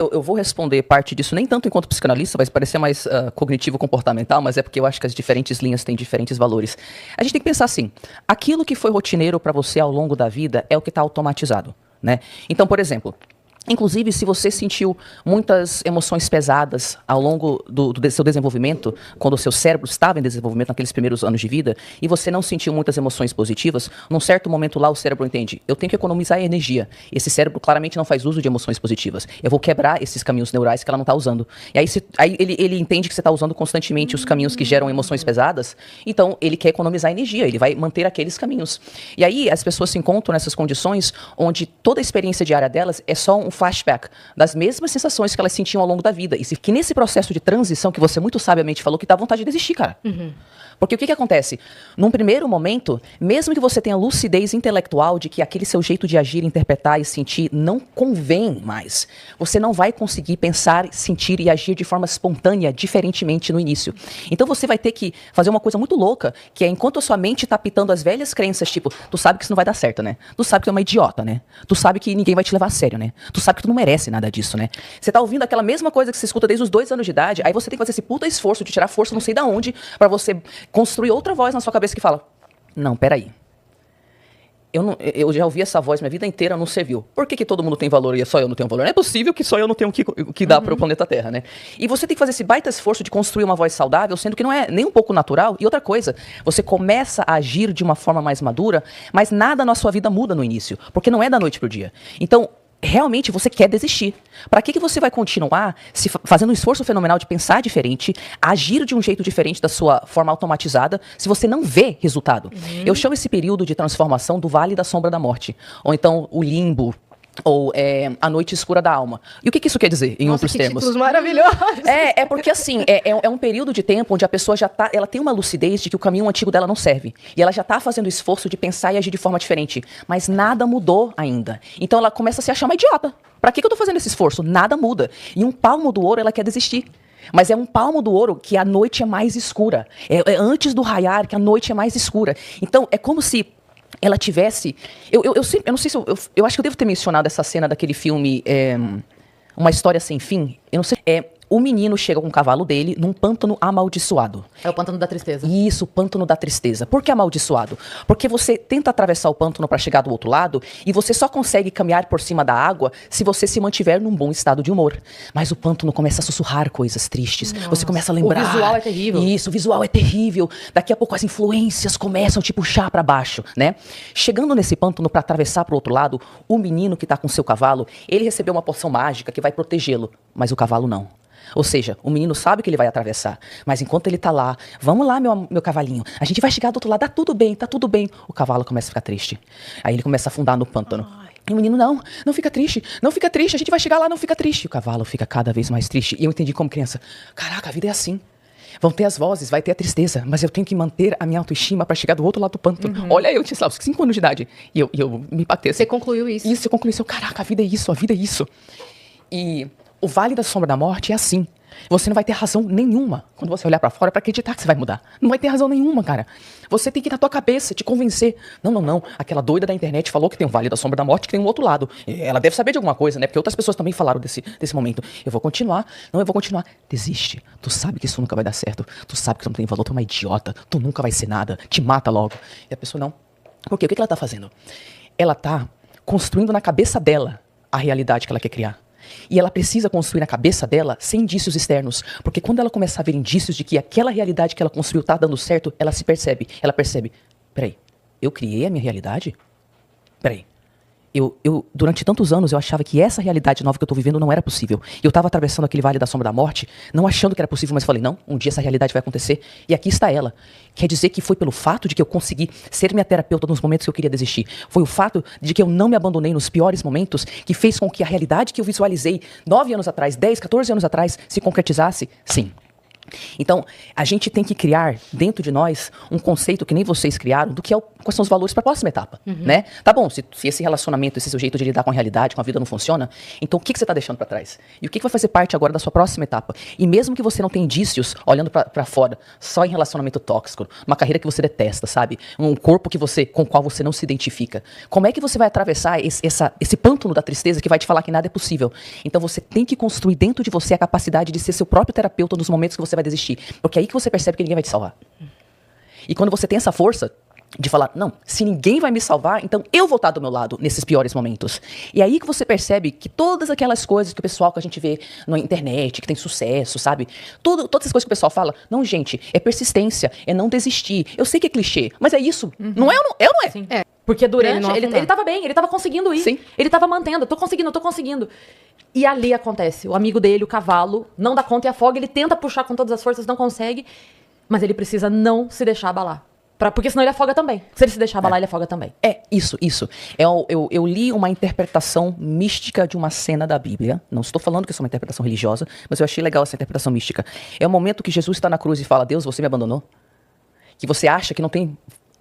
Eu vou responder parte disso, nem tanto enquanto psicanalista, vai parecer mais cognitivo-comportamental, mas é porque eu acho que as diferentes linhas têm diferentes valores. A gente tem que pensar assim, aquilo que foi rotineiro para você ao longo da vida é o que está automatizado, né? Então, por exemplo, inclusive, se você sentiu muitas emoções pesadas ao longo do seu desenvolvimento, quando o seu cérebro estava em desenvolvimento naqueles primeiros anos de vida, e você não sentiu muitas emoções positivas, num certo momento lá o cérebro entende, eu tenho que economizar energia. Esse cérebro claramente não faz uso de emoções positivas. Eu vou quebrar esses caminhos neurais que ela não está usando. E aí ele entende que você está usando constantemente os caminhos que geram emoções pesadas, então ele quer economizar energia, ele vai manter aqueles caminhos. E aí as pessoas se encontram nessas condições onde toda a experiência diária delas é só um flashback das mesmas sensações que elas sentiam ao longo da vida. E que nesse processo de transição, que você muito sabiamente falou, que dá vontade de desistir, cara. Uhum. Porque o que acontece? Num primeiro momento, mesmo que você tenha lucidez intelectual de que aquele seu jeito de agir, interpretar e sentir não convém mais, você não vai conseguir pensar, sentir e agir de forma espontânea, diferentemente no início. Então você vai ter que fazer uma coisa muito louca, que é enquanto a sua mente tá pitando as velhas crenças, tipo, tu sabe que isso não vai dar certo, né? Tu sabe que tu é uma idiota, né? Tu sabe que ninguém vai te levar a sério, né? Tu sabe que tu não merece nada disso, né? Você tá ouvindo aquela mesma coisa que você escuta desde os 2 anos de idade, aí você tem que fazer esse puta esforço de tirar força não sei da onde, pra você construir outra voz na sua cabeça que fala, não, peraí. Eu já ouvi essa voz minha vida inteira, não serviu. Por que todo mundo tem valor e só eu não tenho valor? Não é possível que só eu não tenho o que dar para o planeta Terra, né? E você tem que fazer esse baita esforço de construir uma voz saudável, sendo que não é nem um pouco natural. E outra coisa, você começa a agir de uma forma mais madura, mas nada na sua vida muda no início, porque não é da noite pro dia. Então, realmente você quer desistir. Para que você vai continuar fazendo um esforço fenomenal de pensar diferente, agir de um jeito diferente da sua forma automatizada, se você não vê resultado? Uhum. Eu chamo esse período de transformação do Vale da Sombra da Morte, ou então o limbo, ou a noite escura da alma. E o que isso quer dizer, em outros termos? Títulos maravilhosos. É porque assim, é um período de tempo onde a pessoa ela tem uma lucidez de que o caminho antigo dela não serve. E ela já tá fazendo esforço de pensar e agir de forma diferente. Mas nada mudou ainda. Então ela começa a se achar uma idiota. Pra que eu tô fazendo esse esforço? Nada muda. E um palmo do ouro ela quer desistir. Mas é um palmo do ouro que a noite é mais escura. É antes do raiar que a noite é mais escura. Então é como se ela tivesse... Eu não sei se... Eu acho que eu devo ter mencionado essa cena daquele filme Uma História Sem Fim. Eu não sei... O menino chega com o cavalo dele num pântano amaldiçoado. É o pântano da tristeza. Isso, o pântano da tristeza. Por que amaldiçoado? Porque você tenta atravessar o pântano para chegar do outro lado e você só consegue caminhar por cima da água se você se mantiver num bom estado de humor. Mas o pântano começa a sussurrar coisas tristes. Nossa, você começa a lembrar... O visual é terrível. Isso, o visual é terrível. Daqui a pouco as influências começam a te puxar para baixo, né? Chegando nesse pântano para atravessar para o outro lado, o menino que tá com seu cavalo, ele recebeu uma poção mágica que vai protegê-lo, mas o cavalo não. Ou seja, o menino sabe que ele vai atravessar, mas enquanto ele tá lá, vamos lá, meu cavalinho, a gente vai chegar do outro lado, tá tudo bem. O cavalo começa a ficar triste. Aí ele começa a afundar no pântano. E o menino, não fica triste, a gente vai chegar lá, não fica triste. E o cavalo fica cada vez mais triste. E eu entendi como criança, caraca, a vida é assim. Vão ter as vozes, vai ter a tristeza, mas eu tenho que manter a minha autoestima pra chegar do outro lado do pântano. Uhum. Olha, eu tinha 5 anos de idade. E eu me impactei assim. Você concluiu isso? Isso, eu concluí isso. Caraca, a vida é isso. E... o Vale da Sombra da Morte é assim. Você não vai ter razão nenhuma quando você olhar pra fora pra acreditar que você vai mudar. Não vai ter razão nenhuma, cara. Você tem que ir na tua cabeça, te convencer. Não. Aquela doida da internet falou que tem um Vale da Sombra da Morte, que tem um outro lado. Ela deve saber de alguma coisa, né? Porque outras pessoas também falaram desse momento. Eu vou continuar. Desiste. Tu sabe que isso nunca vai dar certo. Tu sabe que tu não tem valor, tu é uma idiota. Tu nunca vai ser nada. Te mata logo. E a pessoa não. Por quê? O que ela tá fazendo? Ela tá construindo na cabeça dela a realidade que ela quer criar. E ela precisa construir na cabeça dela sem indícios externos. Porque quando ela começar a ver indícios de que aquela realidade que ela construiu tá dando certo, ela se percebe. Ela percebe, peraí, eu criei a minha realidade? Peraí. Durante tantos anos, eu achava que essa realidade nova que eu tô vivendo não era possível. E eu tava atravessando aquele Vale da Sombra da Morte, não achando que era possível, mas falei, não, um dia essa realidade vai acontecer. E aqui está ela. Quer dizer que foi pelo fato de que eu consegui ser minha terapeuta nos momentos que eu queria desistir. Foi o fato de que eu não me abandonei nos piores momentos que fez com que a realidade que eu visualizei 9 anos atrás, 10, 14 anos atrás, se concretizasse? Sim. Então, a gente tem que criar dentro de nós um conceito que nem vocês criaram do que quais são os valores para a próxima etapa, né? Tá bom, se esse relacionamento, esse seu jeito de lidar com a realidade, com a vida não funciona, então o que você está deixando para trás? E o que vai fazer parte agora da sua próxima etapa? E mesmo que você não tenha indícios, olhando para fora, só em relacionamento tóxico, uma carreira que você detesta, sabe? Um corpo com o qual você não se identifica. Como é que você vai atravessar esse pântano da tristeza que vai te falar que nada é possível? Então você tem que construir dentro de você a capacidade de ser seu próprio terapeuta nos momentos que você vai desistir. Porque é aí que você percebe que ninguém vai te salvar. E quando você tem essa força de falar, não, se ninguém vai me salvar, então eu vou estar do meu lado nesses piores momentos. E aí que você percebe que todas aquelas coisas que o pessoal que a gente vê na internet, que tem sucesso, sabe? Todas essas coisas que o pessoal fala, não, gente, é persistência, é não desistir. Eu sei que é clichê, mas é isso. Não é ou não é? Sim. Porque durante, ele tava bem, ele tava conseguindo ir. Sim. Ele tava mantendo, tô conseguindo. E ali acontece, o amigo dele, o cavalo, não dá conta e afoga, ele tenta puxar com todas as forças, não consegue, mas ele precisa não se deixar abalar. Porque senão ele afoga também. Se ele se deixar abalar, ele afoga também. Isso. Eu li uma interpretação mística de uma cena da Bíblia. Não estou falando que isso é uma interpretação religiosa, mas eu achei legal essa interpretação mística. É o momento que Jesus está na cruz e fala, Deus, você me abandonou? Que você acha que não tem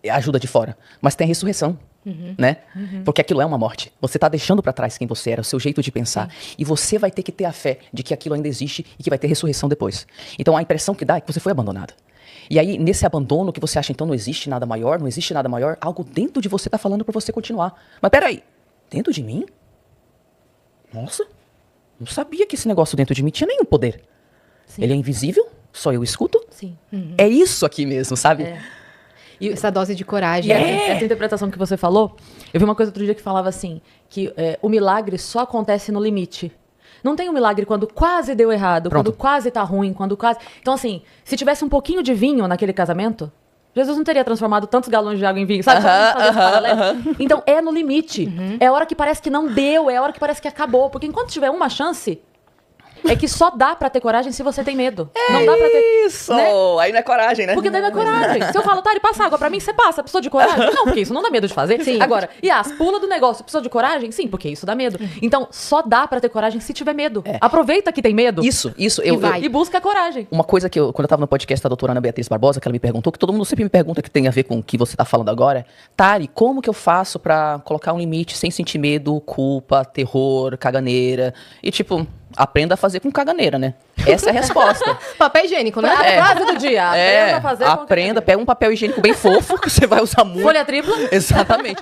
ajuda de fora, mas tem a ressurreição. Né? Porque aquilo é uma morte. Você está deixando para trás quem você era, o seu jeito de pensar. E você vai ter que ter a fé de que aquilo ainda existe e que vai ter ressurreição depois. Então a impressão que dá é que você foi abandonado. E aí, nesse abandono que você acha, então não existe nada maior, algo dentro de você está falando para você continuar. Mas peraí, dentro de mim? Nossa, não sabia que esse negócio dentro de mim tinha nenhum poder. Sim. Ele é invisível, só eu escuto? Sim. É isso aqui mesmo, sabe? E essa dose de coragem. Essa interpretação que você falou, eu vi uma coisa outro dia que falava assim, que o milagre só acontece no limite. Não tem um milagre quando quase deu errado, quando quase tá ruim, quando quase... Então, assim, se tivesse um pouquinho de vinho naquele casamento, Jesus não teria transformado tantos galões de água em vinho, sabe? Então, é no limite. É a hora que parece que não deu, é a hora que parece que acabou. Porque enquanto tiver uma chance... É que só dá pra ter coragem se você tem medo. Não dá pra ter... Isso! Né? Aí não é coragem, né? Porque daí não é coragem. Se eu falo, Tari, passa água pra mim, você passa. Precisou de coragem? Não, porque isso não dá medo de fazer. Sim. Agora, pula do negócio. Precisou de coragem? Sim, porque isso dá medo. Então, só dá pra ter coragem se tiver medo. Aproveita que tem medo. Isso. E busca a coragem. Uma coisa que quando eu tava no podcast da doutora Ana Beatriz Barbosa, que ela me perguntou, que todo mundo sempre me pergunta que tem a ver com o que você tá falando agora. Tari, como que eu faço pra colocar um limite sem sentir medo, culpa, terror, caganeira? E tipo... Aprenda a fazer com caganeira, né? Essa é a resposta. Papel higiênico, né? A frase do dia. Aprenda a fazer com caganeira. Pega um papel higiênico bem fofo, que você vai usar muito. Folha tripla. Exatamente.